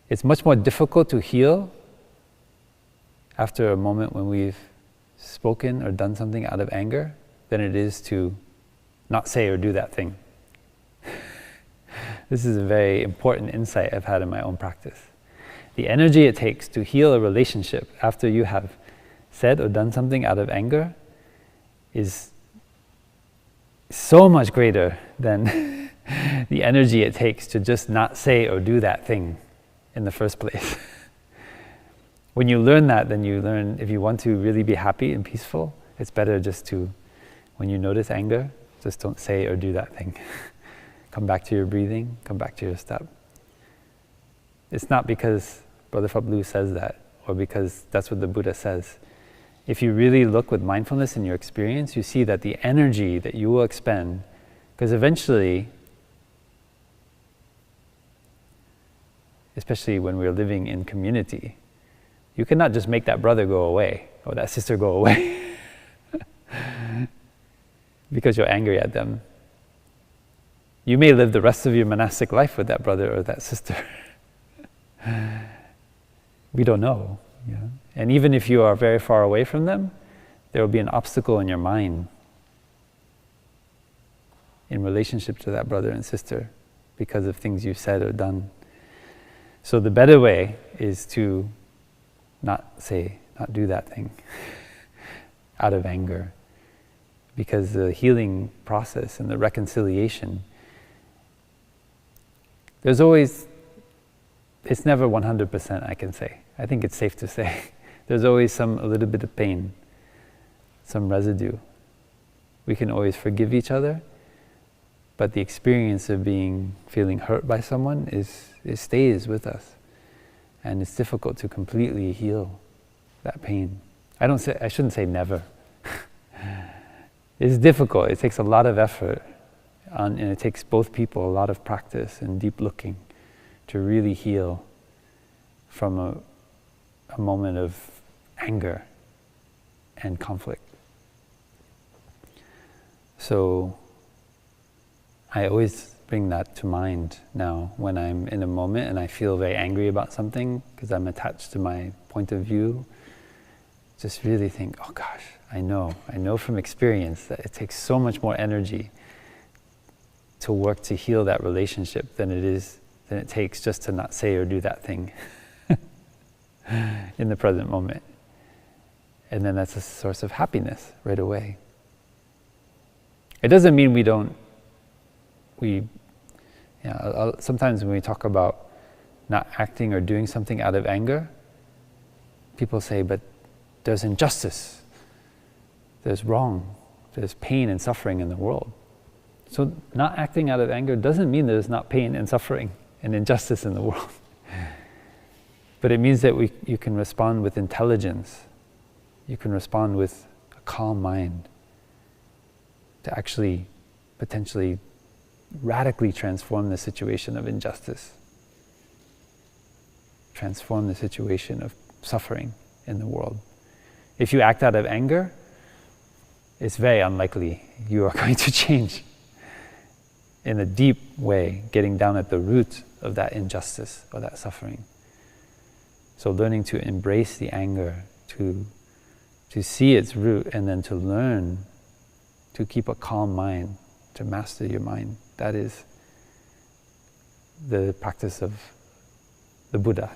It's much more difficult to heal after a moment when we've spoken or done something out of anger than it is to not say or do that thing. This is a very important insight I've had in my own practice. The energy it takes to heal a relationship after you have said or done something out of anger is so much greater than the energy it takes to just not say or do that thing in the first place. When you learn that, then you learn if you want to really be happy and peaceful, it's better just to, when you notice anger, just don't say or do that thing. Come back to your breathing, come back to your step. It's not because Brother Phap Luu says that, or because that's what the Buddha says. If you really look with mindfulness in your experience, you see that the energy that you will expend, because eventually, especially when we're living in community, you cannot just make that brother go away, or that sister go away, because you're angry at them. You may live the rest of your monastic life with that brother or that sister. We don't know. You know? And even if you are very far away from them, there will be an obstacle in your mind in relationship to that brother and sister because of things you've said or done. So the better way is to not say, not do that thing out of anger, because the healing process and the reconciliation, there's always, it's never 100%, I can say. I think it's safe to say. There's always a little bit of pain, some residue. We can always forgive each other, but the experience of feeling hurt by someone it stays with us. And it's difficult to completely heal that pain. I shouldn't say never. It's difficult, it takes a lot of effort, and it takes both people a lot of practice and deep looking to really heal from a moment of anger and conflict. So I always bring that to mind now when I'm in a moment and I feel very angry about something because I'm attached to my point of view. Just really think, oh gosh, I know from experience that it takes so much more energy to work to heal that relationship than it takes just to not say or do that thing in the present moment. And then that's a source of happiness right away. It doesn't mean sometimes when we talk about not acting or doing something out of anger, people say, but there's injustice, there's wrong, there's pain and suffering in the world. So not acting out of anger doesn't mean there's not pain and suffering and injustice in the world. But it means that you can respond with intelligence. You can respond with a calm mind to actually potentially radically transform the situation of injustice, transform the situation of suffering in the world. If you act out of anger, it's very unlikely you are going to change in a deep way, getting down at the root of that injustice or that suffering. So learning to embrace the anger, to see its root, and then to learn to keep a calm mind, to master your mind. That is the practice of the Buddha.